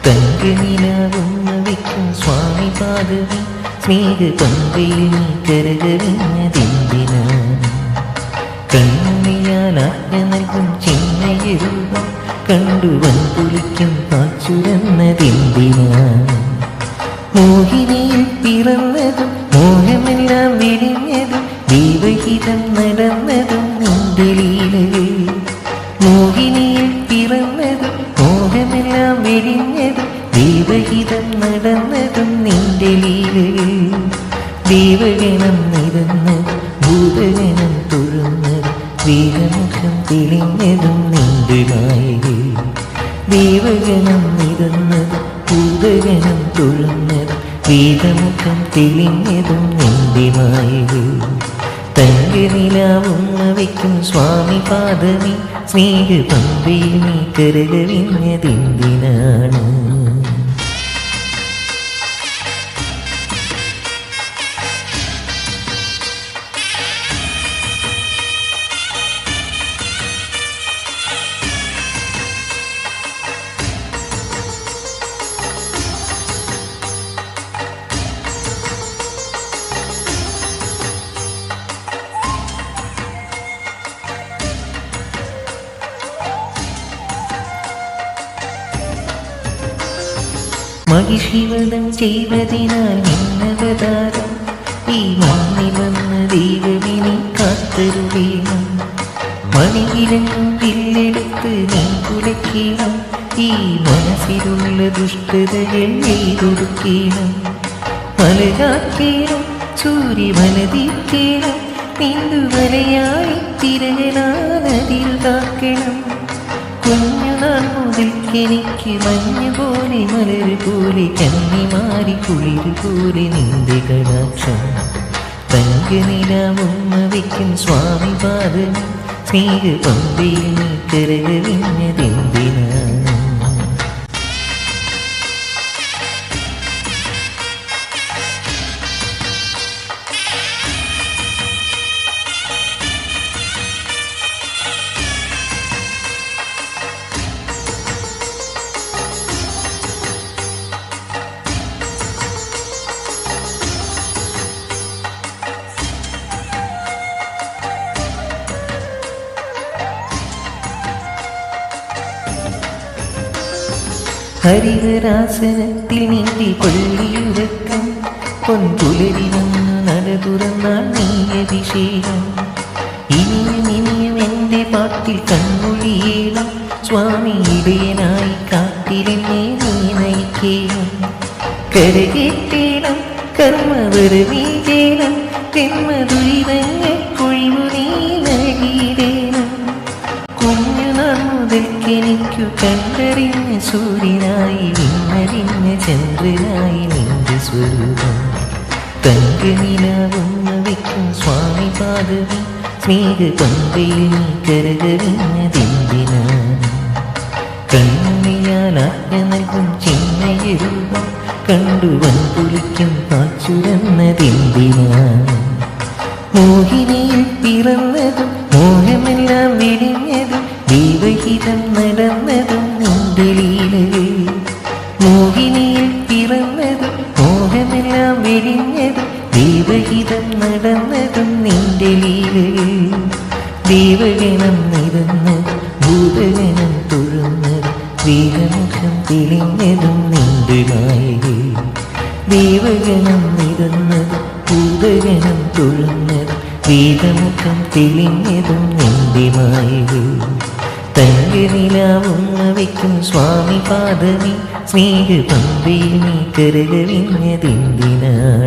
തങ്കനിലാവുന്ന വയ്ക്കും സ്വാമി പാദവി സ്നേഹ പമ്പയിൽ നീ കരകവിഞ്ഞതെന്തിനാണ്? കണ്ണുണിയാൽ ആജ്ഞ നൽകും ചിന്നയരൂപം കണ്ടുവൻ കുളിക്കും പാച്ചുരന്നതെന്തിനാണ്? മോഹിനിയിൽ പിറന്നതും മോഹമെല്ലാം വിരിഞ്ഞതും ദൈവഹിതം നടന്നതും നിന്റെ ലീലകൾ. മോഹിനിയിൽ പിറന്നതും മോഹമെല്ലാം വിരിഞ്ഞതും ദൈവഹിതം നടന്നതും നിന്റെ ലീലകൾ. ദൈവഗണം നിരന്നതും ഭൂതഗണം തൊഴുന്നതും വീരമുഖം തെളിഞ്ഞതും നിന്റെ മായകൾ. ദൈവഗണം നിരന്നതും ഭൂതഗണം തൊഴുന്നതും വീരമുഖം തെളിഞ്ഞതും നിന്റെ മായകൾ. തങ്കനിലാവുന്ന വയ്ക്കും സ്വാമി പാദമേ സ്നേഹ പമ്പയിൽ നീ കരകവിഞ്ഞതെന്തിനാണ്? മഹിഷിവധം ചെയ്വതിനാൽ നിന്നവതാരം ഈ മണ്ണിൽ വന്ന ദൈവവിനെ കാത്തരുവേണം. മണിയിലെങ്ങും വില്ലെടുത്ത് നീ കുലയ്ക്കണം. ഈ മനസ്സിലുള്ള ദുഷ്ടതകൾ ചെയ്തൊടുക്കണം. മലകാക്കേണം സൂര്യവനതീക്കേണം. നീണ്ടുവലയായി തിരകളാനതിൽ കാക്കണം. കുഞ്ഞുനാൾ മുതൽക്കെനിക്ക് മഞ്ഞുപോലെ മലര് പോലെ കന്നിമാരി കുളിര് പോലെ നിന്റെ കടാക്ഷം. തങ്കനിലാവുന്ന വയ്ക്കും സ്വാമി പാദമേ സ്നേഹ പമ്പയിൽ നീ കരകവിഞ്ഞതെന്തിനാണ്? ഹരിഹരാസനത്തിൽ നീന്തി പള്ളിയുറക്കം പൊൻപുലരി വന്നു നട തുറന്നാൽ നീ അഭിഷേകം. ഇനിയും ഇനിയും എൻ്റെ പാട്ടിൽ കൺമൊഴിയേണം. സ്വാമി ഇടയനായി കാട്ടിലെന്നെ നീ നയിക്കേണം. കരകേറ്റേണം കർമ്മവരമീകേണം. ജന്മദുരിതങ്ങൾക്കൊഴിവു നീ നൽകിയിടേണം. കുഞ്ഞുനാൾ മുതൽക്കെനിക്കു കണ്ടറിഞ്ഞ സൂര്യനായി വിണ്ണറിഞ്ഞ ചന്ദ്രനായി നിന്റെ സ്വരൂപം. തങ്കനിലാവുന്ന വയ്ക്കും സ്വാമി പാദമേ സ്നേഹ പമ്പയിൽ നീ കരകവിഞ്ഞതെന്തിനാണ്? കണ്ണുണിയാൽ ആജ്ഞ നൽകും ചിന്നയരൂപം കണ്ടുവൻ കുളിക്കും പാച്ചുരന്നതെന്തിനാണ്? മോഹിനിയിൽ പിറന്നതും മോഹമെല്ലാം വിരിഞ്ഞതും ദൈവഹിതം നടന്നതും നിന്റെ ലീലകൾ. മോഹിനിയിൽ പിറന്നതും മോഹമെല്ലാം വിരിഞ്ഞതും ദൈവഹിതം നടന്നതും നിന്റെ ലീലകൾ. ദൈവഗണം നിരന്നതും ഭൂതഗണം തൊഴുന്നതും വീരമുഖം തെളിഞ്ഞതും നിന്റെ മായകൾ. ദൈവഗണം നിരന്നതും ഭൂതഗണം തൊഴുന്നതും വീരമുഖം തെളിഞ്ഞതും നിന്റെ മായകൾ. തങ്കനിലാവുന്ന വയ്ക്കും സ്വാമി പാദമേ സ്നേഹ പമ്പയിൽ നീ കരകവിഞ്ഞതെന്തിനാണ്?